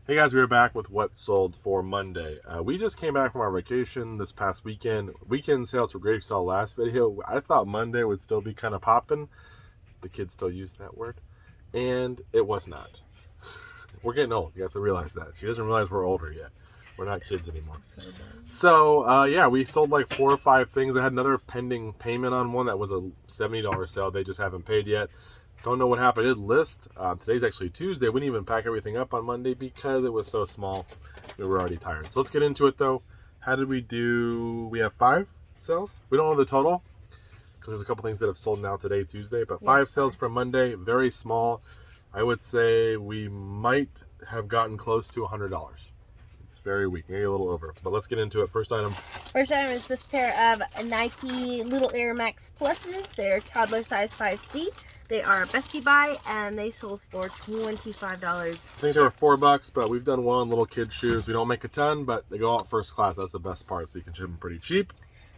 Hey guys, we are back with what sold for Monday. We just came back from our vacation this past weekend. Weekend sales were great. You saw last video. I thought Monday would still be kind of popping. The kids still use that word. And it was not. We're getting old. You have to realize that. She doesn't realize we're older yet. We're not kids anymore. So yeah, we sold like 4 or 5 things. I had another pending payment on one that was a $70 sale. They just haven't paid yet. Don't know what happened. It list. Today's actually Tuesday. We didn't even pack everything up on Monday because it was so small. We were already tired. So let's get into it though. How did we do? We have 5 sales. We don't know the total because there's a couple things that have sold now today, Tuesday. But 5 sales from Monday. Very small. I would say we might have gotten close to $100. It's very weak, maybe a little over. But let's get into it. First item. First item is this pair of Nike Little Air Max Pluses. They're toddler size 5C. They are a bestie buy, and they sold for $25. I think they were $4, but we've done one little kid shoes. We don't make a ton, but they go out first class. That's the best part, so you can ship them pretty cheap.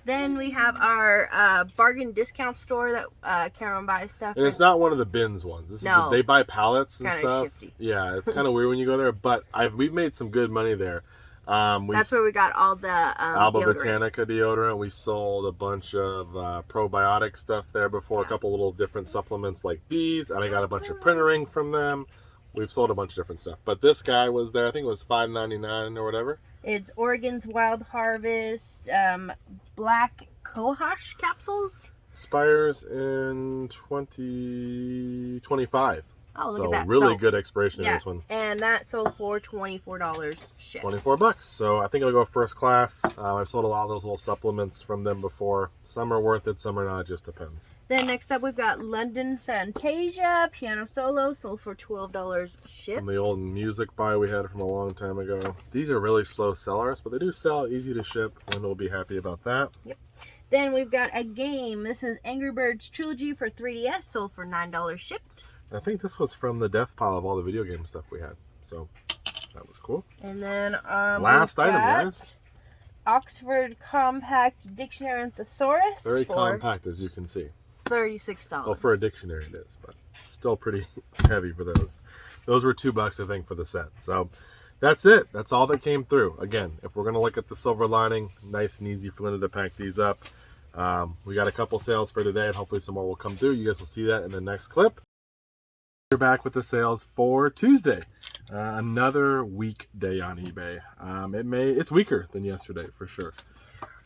Then we have our bargain discount store that Karen buys stuff. And it's not one of the bins ones. This is they buy pallets and stuff. Shifty. Yeah, it's kind of weird when you go there, but we've made some good money there. That's where we got all the Alba deodorant. Botanica deodorant. We sold a bunch of probiotic stuff there before, a couple little different supplements like these, and I got a bunch of printer ink from them. We've sold a bunch of different stuff, but this guy was there. I think it was $5.99 or whatever. It's Oregon's Wild Harvest Black Cohosh capsules. Expires in 2025. Oh, look so at that. Really good expiration in this one. And that sold for $24 shipped. $24. So I think it'll go first class. I've sold a lot of those little supplements from them before. Some are worth it, some are not. It just depends. Then next up we've got London Fantasia Piano Solo, sold for $12 shipped. And the old music buy we had from a long time ago. These are really slow sellers, but they do sell, easy to ship, and we'll be happy about that. Yep. Then we've got a game. This is Angry Birds Trilogy for 3DS, sold for $9 shipped. I think this was from the death pile of all the video game stuff we had. So that was cool. And then last item, guys. Oxford Compact Dictionary and Thesaurus. Very compact, as you can see. $36. Well, for a dictionary it is, but still pretty heavy for those. Those were $2, I think, for the set. So that's it. That's all that came through. Again, if we're going to look at the silver lining, nice and easy for Linda to pack these up. We got a couple sales for today, and hopefully some more will come through. You guys will see that in the next clip. We're back with the sales for Tuesday. Another weak day on eBay. It's weaker than yesterday for sure.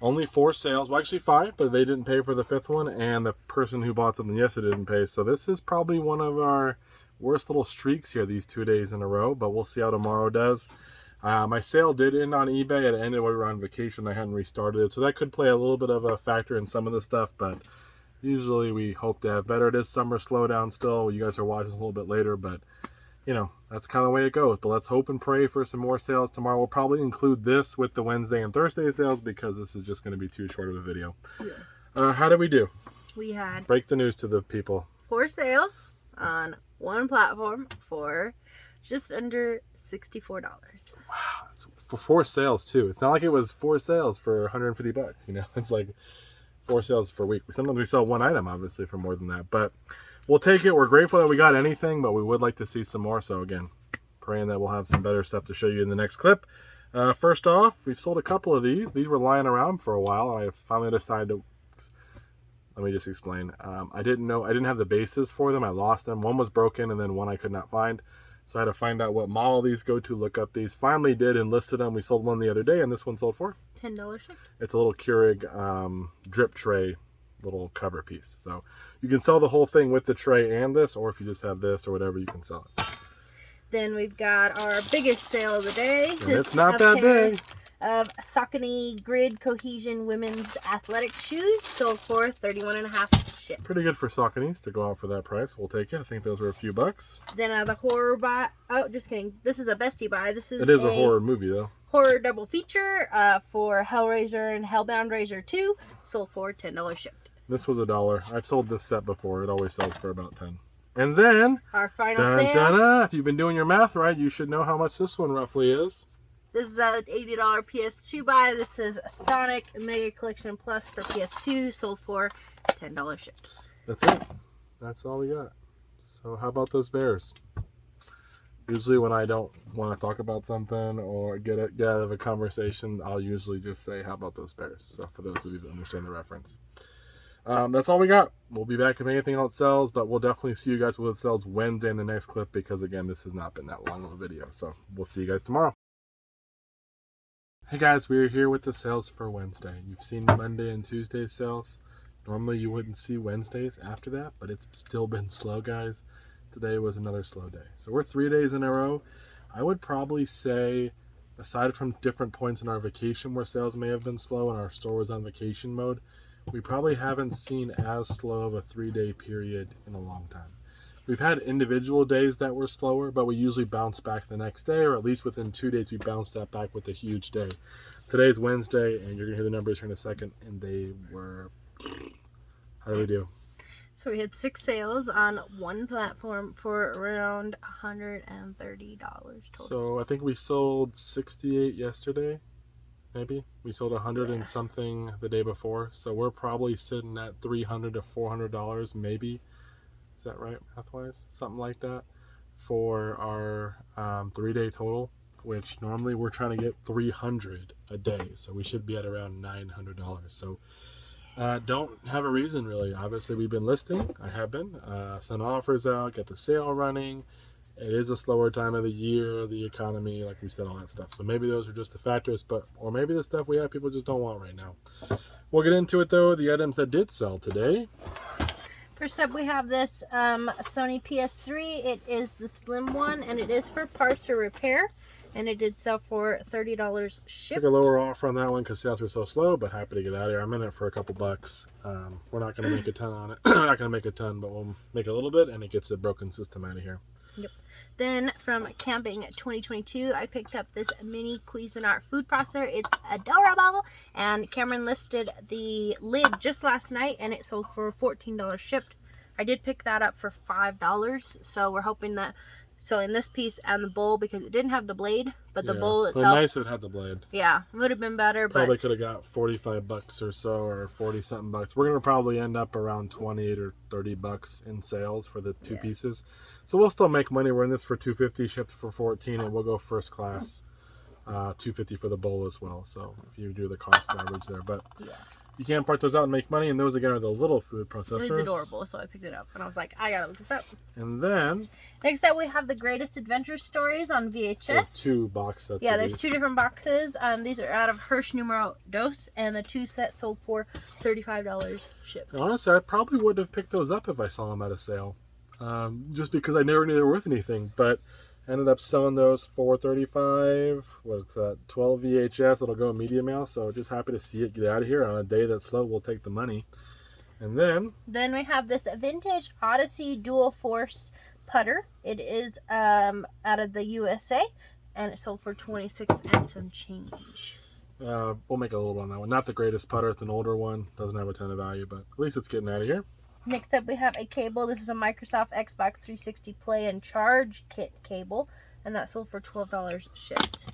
Only 4 sales, well actually 5, but they didn't pay for the 5th one, and the person who bought something yesterday didn't pay. So this is probably one of our worst little streaks here these 2 days in a row, but we'll see how tomorrow does. My sale did end on eBay. It ended while we were on vacation. I hadn't restarted it, so that could play a little bit of a factor in some of the stuff, but usually we hope to have better. It is summer slowdown still. You guys are watching this a little bit later, but you know, that's kind of the way it goes. But let's hope and pray for some more sales tomorrow. We'll probably include this with the Wednesday and Thursday sales because this is just going to be too short of a video. Yeah. How did we do? We had break the news to the people. 4 sales on one platform for just under $64. Wow, that's for 4 sales too. It's not like it was 4 sales for $150. You know, it's like 4 sales per week. Sometimes we sell 1 item, obviously, for more than that. But we'll take it. We're grateful that we got anything, but we would like to see some more. So, again, praying that we'll have some better stuff to show you in the next clip. First off, we've sold a couple of these. These were lying around for a while. I finally decided to... Let me just explain. I didn't have the bases for them. I lost them. One was broken, and then one I could not find. So I had to find out what model these go to, look up these. Finally did and listed them. We sold one the other day, and this one sold for $10 shipped. It's a little Keurig drip tray little cover piece. So you can sell the whole thing with the tray and this, or if you just have this or whatever, you can sell it. Then we've got our biggest sale of the day. And it's not that big. Of Saucony Grid Cohesion Women's Athletic Shoes, sold for $31.50 shipped. Pretty good for Sauconys to go out for that price. We'll take it. I think those were a few bucks. Then the horror buy. Oh, just kidding. This is a bestie buy. It is a horror movie though. Horror double feature for Hellraiser and Hellbound Razor 2, sold for $10 shipped. This was $1. I've sold this set before. It always sells for about $10. And then our final sale. If you've been doing your math right, you should know how much this one roughly is. This is a $80 PS2 buy. This is Sonic Mega Collection Plus for PS2, sold for $10 shipped. That's it. That's all we got. So how about those bears? Usually when I don't want to talk about something or get out of a conversation, I'll usually just say, how about those pairs? So for those of you that understand the reference. That's all we got. We'll be back if anything else sells, but we'll definitely see you guys with what sells Wednesday in the next clip because, again, this has not been that long of a video. So we'll see you guys tomorrow. Hey guys, we're here with the sales for Wednesday. You've seen Monday and Tuesday sales. Normally you wouldn't see Wednesdays after that, but it's still been slow, guys. Today was another slow day. So we're 3 days in a row. I would probably say, aside from different points in our vacation where sales may have been slow and our store was on vacation mode, we probably haven't seen as slow of a 3-day period in a long time. We've had individual days that were slower, but we usually bounce back the next day, or at least within 2 days we bounce that back with a huge day. Today's Wednesday, and you're going to hear the numbers here in a second, and they were... How do we do? So we had 6 sales on one platform for around $130 total. So I think we sold 68 yesterday, maybe. We sold 100 and something the day before. So we're probably sitting at $300 to $400, maybe. Is that right, math-wise? Something like that for our 3-day total, which normally we're trying to get 300 a day. So we should be at around $900. So don't have a reason really. Obviously we've been listing. I have been send offers out, get the sale running. It is a slower time of the year, the economy, like we said, all that stuff. So maybe those are just the factors, or maybe the stuff we have people just don't want right now. We'll get into it though. The items that did sell today. First up, we have this Sony PS3. It is the slim one, and it is for parts or repair. And it did sell for $30 shipped. Took a lower offer on that one because sales were so slow, but happy to get out of here. I'm in it for a couple bucks. We're not going to make a ton on it. We're not going to make a ton, but we'll make a little bit, and it gets a broken system out of here. Yep. Then from Camping 2022, I picked up this mini Cuisinart food processor. It's adorable, and Cameron listed the lid just last night, and it sold for $14 shipped. I did pick that up for $5, so we're hoping that selling this piece and the bowl, because it didn't have the blade, but the bowl itself. But nice if it had the blade. Yeah, would have been better. Probably but could have got 45 bucks or so, or 40 something bucks. We're gonna probably end up around 28 or 30 bucks in sales for the two pieces. So we'll still make money. We're in this for $250, shipped for $14, and we'll go first class. $250 for the bowl as well. So if you do the cost average there, but you can part those out and make money. And those again are the little food processors. It was adorable, so I picked it up, and I was like, I gotta look this up. And then next up, we have the Greatest Adventure Stories on VHS. There's 2 box sets. Yeah, there's 2 different boxes. These are out of Hirsch Numero Dos, and the 2 sets sold for $35 shipped. Honestly, I probably would have picked those up if I saw them at a sale, just because I never knew they were worth anything. But ended up selling those for $35. What's that? 12 VHS. It'll go media mail. So just happy to see it get out of here on a day that's slow. We'll take the money. And then we have this vintage Odyssey Dual Force putter. It is out of the USA, and it sold for 26 and some change. We'll make a little on that one. Not the greatest putter. It's an older one. Doesn't have a ton of value, but at least it's getting out of here. Next up, we have a cable. This is a Microsoft Xbox 360 Play and Charge Kit cable, and that sold for $12 shipped.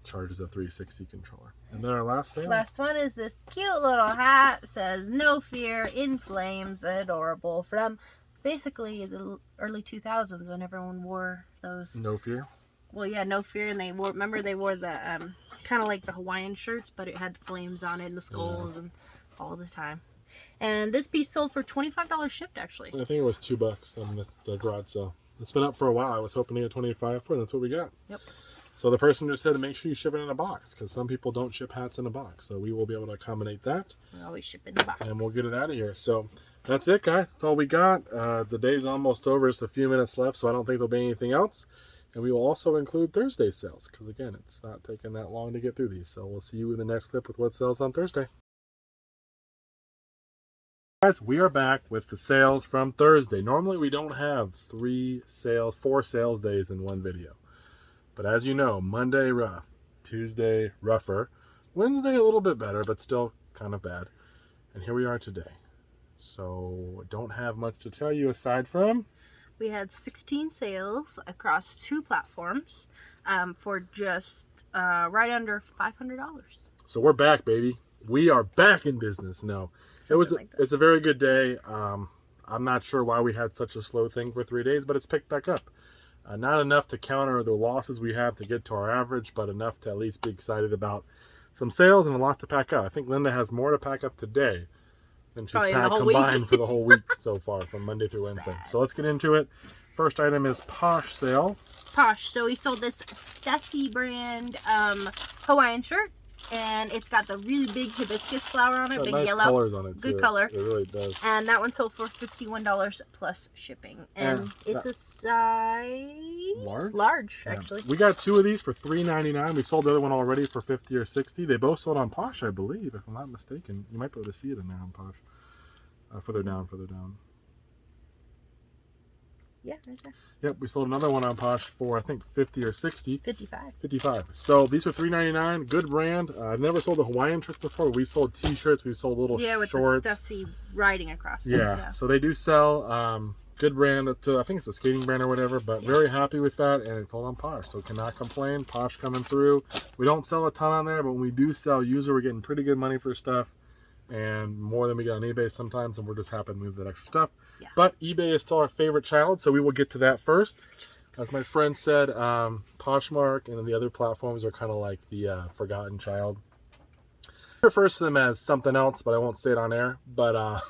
Charges a 360 controller. And then our last sale. Last one is this cute little hat. It says "No Fear in Flames," adorable, from basically the early 2000s when everyone wore those. No Fear? Well, yeah, No Fear, and they wore the kind of like the Hawaiian shirts, but it had the flames on it and the skulls and all the time. And this piece sold for $25 shipped, actually. I think it was $2 on the garage sale. It's been up for a while. I was hoping to get 25 for it, and that's what we got. Yep. So the person just said to make sure you ship it in a box, because some people don't ship hats in a box. So we will be able to accommodate that. We always ship in the box. And we'll get it out of here. So that's it, guys. That's all we got. The day's almost over. Just a few minutes left, so I don't think there'll be anything else. And we will also include Thursday sales, because again, it's not taking that long to get through these. So we'll see you in the next clip with what sells on Thursday. Guys, we are back with the sales from Thursday. Normally we don't have 4 sales days in one video. But as you know, Monday rough, Tuesday rougher, Wednesday a little bit better, but still kind of bad. And here we are today. So don't have much to tell you aside from we had 16 sales across 2 platforms for just right under $500. So we're back, baby. We are back in business. No, it's a very good day. I'm not sure why we had such a slow thing for 3 days, but it's picked back up. Not enough to counter the losses we have to get to our average, but enough to at least be excited about some sales and a lot to pack up. I think Linda has more to pack up today than she's Probably the packed whole combined week. for the whole week so far, from Monday through Wednesday. Sad. So let's get into it. First item is Posh sale. Posh. So we sold this Stussy brand Hawaiian shirt, and it's got the really big hibiscus flower on it, Got big nice yellow. colors on it too. Good color. It really does. And that one sold for $51 plus shipping. And it's a size large, Yeah. actually. We got 2 of these for $3.99. We sold the other one already for $50 or $60. They both sold on Posh, I believe, if I'm not mistaken. You might be able to see it in there on Posh. Further down. Yeah, right there. Yep, we sold another one on Posh for I think 50 or 60. 55. So these were $3.99. Good brand. I've never sold a Hawaiian shirt before. We sold T-shirts. We sold little Yeah, with shorts. the Stussy writing across it. Yeah. So they do sell. Good brand. I think it's a skating brand or whatever. But very happy with that, and it's sold on Posh. So cannot complain. Posh coming through. We don't sell a ton on there, but when we do sell user, we're getting pretty good money for stuff. And more than we get on eBay sometimes, and we're just happy to move that extra stuff. Yeah. But eBay is still our favorite child, so we will get to that first. As my friend said, Poshmark and the other platforms are kind of like the forgotten child. He refers to them as something else, but I won't say it on air. But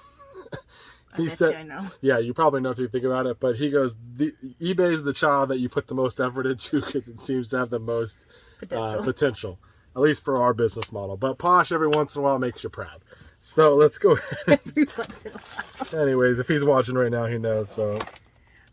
he said, I know. yeah, you probably know if you think about it. But he goes, eBay is the child that you put the most effort into because it seems to have the most potential, at least for our business model. But Posh every once in a while makes you proud. So let's go ahead. Every once in a while. Anyways, if he's watching right now, he knows. So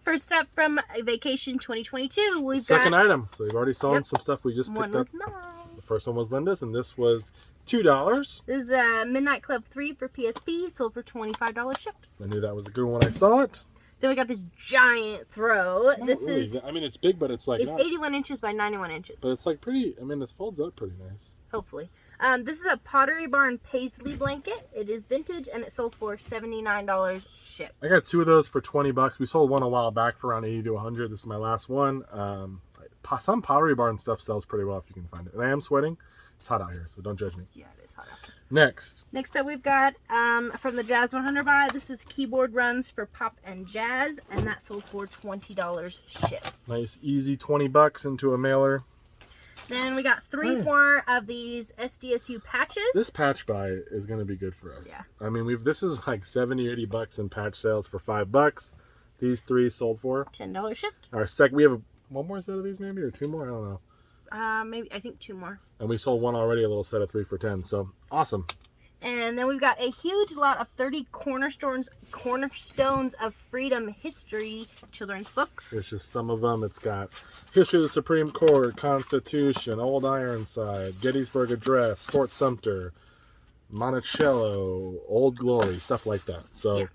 First up from Vacation 2022, we've second got item. So we've already sold some stuff we just one picked up. was mine. The first one was Linda's, and this was $2. This is Midnight Club 3 for PSP, sold for $25 shipped. I knew that was a good one when I saw it. Then we got this giant throw. This Really, is, I mean, it's big, but it's like it's 81 inches by 91 inches. But it's like pretty. I mean, this folds up pretty nice. Hopefully. This is a Pottery Barn Paisley blanket. It is vintage, and it sold for $79 shipped. I got 2 of those for $20. We sold one a while back for around 80 to 100. This is my last one. Some Pottery Barn stuff sells pretty well if you can find it. And I am sweating. It's hot out here, so don't judge me. Yeah, it is hot out. Next up, we've got from the Jazz 100 buy. This is keyboard runs for Pop and Jazz, and that sold for $20 shipped. nice, easy $20 into a mailer. Then we got 3 more of these SDSU patches. This patch buy is going to be good for us. Yeah. I mean, this is like 70 or 80 bucks in patch sales for $5. These 3 sold for $10 shipped. we have one more set of these maybe, or 2 more. I don't know. Maybe, I think 2 more. And we sold one already, a little set of 3 for 10. So awesome. And then we've got a huge lot of 30 cornerstones of freedom history children's books. There's just some of them. It's got History of the Supreme Court, Constitution, Old Ironside, Gettysburg Address, Fort Sumter, Monticello, Old Glory, stuff like that. So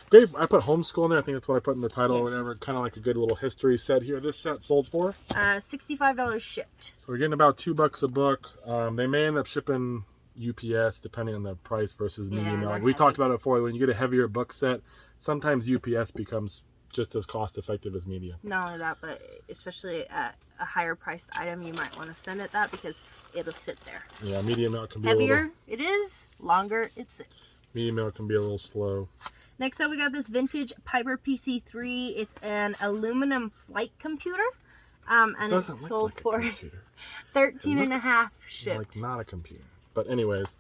great. I put homeschool in there. I think that's what I put in the title or whatever. Kind of like a good little history set here. This set sold for $65 shipped. So we're getting about $2 a book. They may end up shipping UPS depending on the price versus medium mail. We talked about it before. When you get a heavier book set, sometimes UPS becomes just as cost effective as media. Not only that, but especially at a higher priced item, you might want to send it that because it'll sit there. Yeah, medium mail can be heavier. It is longer. It sits. Medium mail can be a little slow. Next up, we got this vintage Piper PC3. It's an aluminum flight computer, and it sold for $13.50 shipped. Like not a computer. But anyways,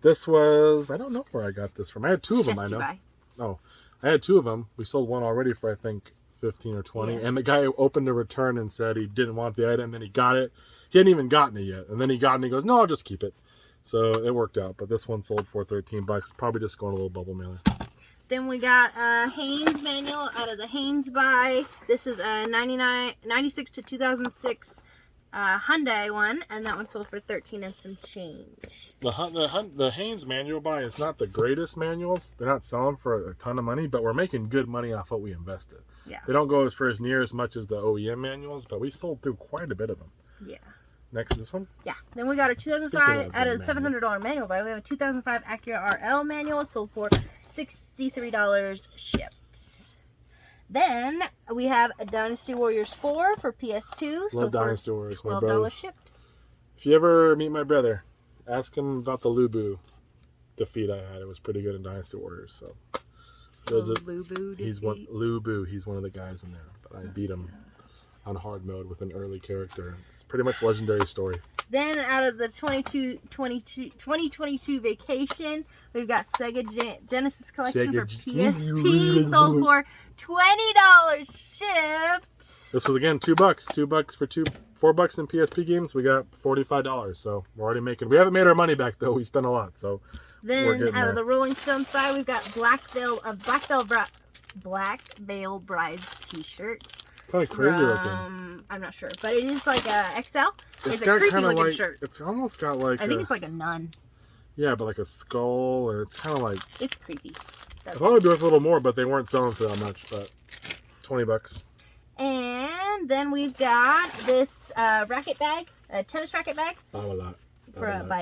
this was, I don't know where I got this from. I had 2 of them, I know. Oh, I had 2 of them. We sold one already for I think 15 or 20. Yeah. And the guy opened a return and said he didn't want the item. Then he got it. He hadn't even gotten it yet. And then he got it and he goes, no, I'll just keep it. So it worked out. But this one sold for $13. Probably just going a little bubble mailer. Then we got a Haynes manual out of the Haynes buy. This is a 96 to 2006 Hyundai one, and that one sold for $13 and some change. The Haynes manual buy is not the greatest manuals. They're not selling for a ton of money, but we're making good money off what we invested. Yeah. They don't go for as near as much as the OEM manuals, but we sold through quite a bit of them. Yeah. Next, this one? Yeah. Then we got a 2005 out of the $700 manual buy. We have a 2005 Acura RL manual, sold for $63 shipped. Then we have a Dynasty Warriors 4 for PS2. Love Dynasty Warriors. $12 shipped. If you ever meet my brother, ask him about the Lubu defeat I had. It was pretty good in Dynasty Warriors. So Lubu defeat. Lubu. He's one of the guys in there, but I beat him. on hard mode with an early character. It's pretty much a legendary story. Then out of the 2022 vacation, we've got Sega Genesis Collection for PSP, sold for $20 shipped. This was again $2 for 4 bucks in PSP games. We got $45, so we're already making. We haven't made our money back though. We spent a lot, so. Then out of the Rolling Stones side, we've got Black Veil Bride's T-shirt. Kind of crazy looking. I'm not sure, but it is like a XL. It's a got creepy kind of looking like. shirt. It's almost got like. I think it's like a nun. Yeah, but like a skull, and it's kind of like. It's creepy. I thought it'd be worth a little more, but they weren't selling for that much. But $20. And then we've got this racket bag, a tennis racket bag. By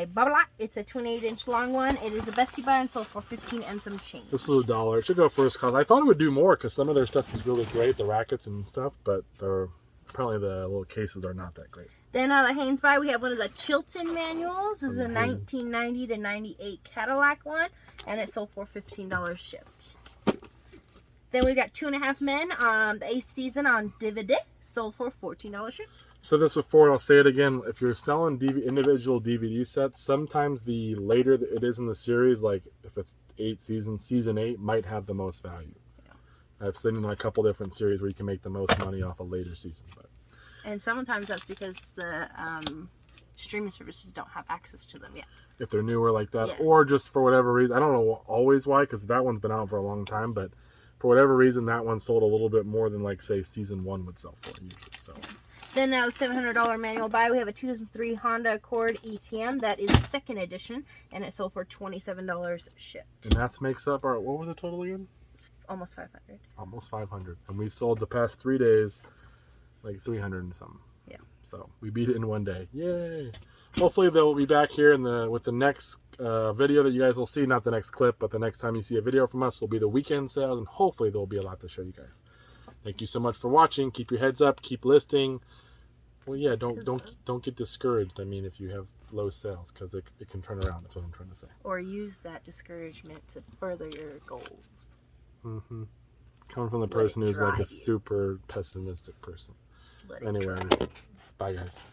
Babolat. It's a 28-inch long one. It is a bestie buy and sold for $15 and some change. This was $1. It should go first cause I thought it would do more because some of their stuff is really great, the rackets and stuff, but apparently the little cases are not that great. Then out of the Haynes buy, we have one of the Chilton manuals. This is a 1990 to 98 Cadillac one, and it sold for $15 shipped. Then we got 2.5 Men on the 8th season on DVD, sold for $14 shipped. Said this before and I'll say it again. If you're selling individual DVD sets, sometimes the later it is in the series, like if it's 8 seasons, season 8 might have the most value. Yeah. I've seen in a couple different series where you can make the most money off a later season. And sometimes that's because the streaming services don't have access to them yet. If they're newer like that, or just for whatever reason. I don't know always why, because that one's been out for a long time, but for whatever reason, that one sold a little bit more than, like, say, season 1 would sell for usually. So. Then now $700 manual buy, we have a 2003 Honda Accord ETM. That is second edition, and it sold for $27 shipped. And that makes up our, what was the total again? It's almost 500. Almost 500. And we sold the past 3 days like 300 and something. Yeah. So we beat it in one day. Yay. Hopefully they'll be back here with the next video that you guys will see. Not the next clip, but the next time you see a video from us will be the weekend sales, and hopefully there'll be a lot to show you guys. Thank you so much for watching. Keep your heads up. Keep listing. Well, yeah, don't get discouraged. I mean, if you have low sales, because it can turn around. That's what I'm trying to say. Or use that discouragement to further your goals. Mm-hmm. Coming from the person who's like a super pessimistic person. Anyway, bye guys.